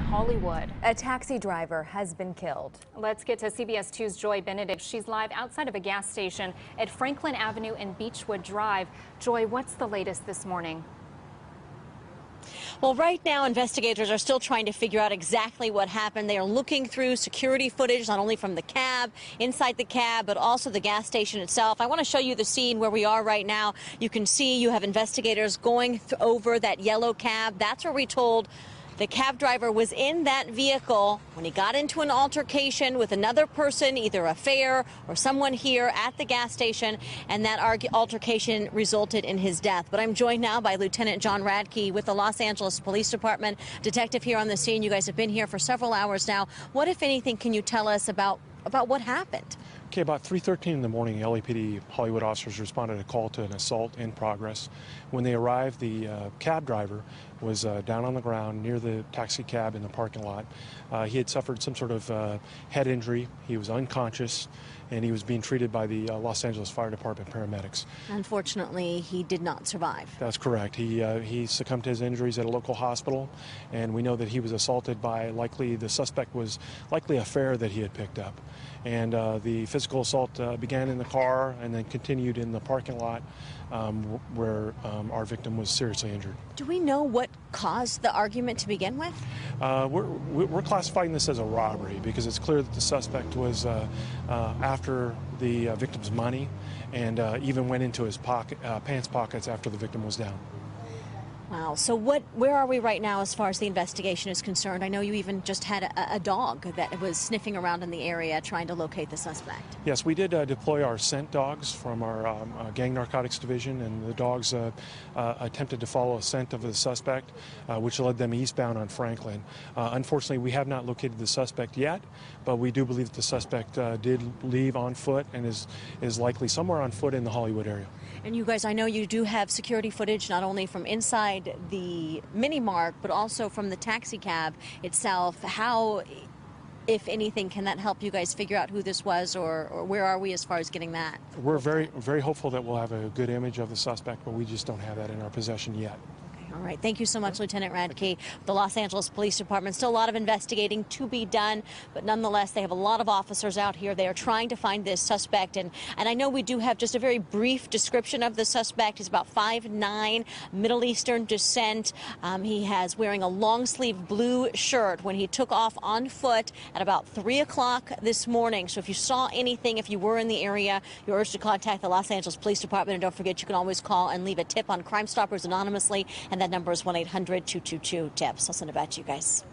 Hollywood. A taxi driver has been killed. Let's get to CBS 2's Joy Benedict. She's live outside of a gas station at Franklin Avenue and Beechwood Drive. Joy, what's the latest this morning? Well, right now, investigators are still trying to figure out exactly what happened. They are looking through security footage, not only from the cab, inside the cab, but also the gas station itself. I want to show you the scene where we are right now. You can see you have investigators going over that yellow cab. That's where we told the cab driver was in that vehicle when he got into an altercation with another person, either a fare or someone here at the gas station, and that altercation resulted in his death. But I'm joined now by Lieutenant John Radke with the Los Angeles Police Department, detective here on the scene. You guys have been here for several hours now. What, if anything, can you tell us about what happened? Okay, about 3:13 in the morning, LAPD Hollywood officers responded to a call to an assault in progress. When they arrived, the cab driver was down on the ground near the taxi cab in the parking lot. He had suffered some sort of head injury. He was unconscious, and he was being treated by the Los Angeles Fire Department paramedics. Unfortunately, he did not survive. That's correct. He succumbed to his injuries at a local hospital, and we know that he was assaulted by the suspect was likely a fare that he had picked up. And the physical assault began in the car and then continued in the parking lot where our victim was seriously injured. Do we know what caused the argument to begin with? We're classifying this as a robbery because it's clear that the suspect was after the victim's money and even went into his pants pockets after the victim was down. Wow. So where are we right now as far as the investigation is concerned? I know you even just had a dog that was sniffing around in the area trying to locate the suspect. Yes, we did deploy our scent dogs from our gang narcotics division, and the dogs attempted to follow a scent of the suspect, which led them eastbound on Franklin. Unfortunately, we have not located the suspect yet, but we do believe that the suspect did leave on foot and is likely somewhere on foot in the Hollywood area. And you guys, I know you do have security footage not only from inside the mini mart, but also from the taxi cab itself. How, if anything, can that help you guys figure out who this was, or where are we as far as getting that? We're very, very hopeful that we'll have a good image of the suspect, but we just don't have that in our possession yet. All right. Thank you so much, Lieutenant Radke. The Los Angeles Police Department. Still a lot of investigating to be done, but nonetheless, they have a lot of officers out here. They are trying to find this suspect, and I know we do have just a very brief description of the suspect. He's about 5'9", Middle Eastern descent. He has wearing a long-sleeve blue shirt when he took off on foot at about 3 o'clock this morning. So if you saw anything, if you were in the area, you're urged to contact the Los Angeles Police Department. And don't forget, you can always call and leave a tip on Crime Stoppers anonymously, and that number is 1-800-222-TIPS. I'll send it back to you guys.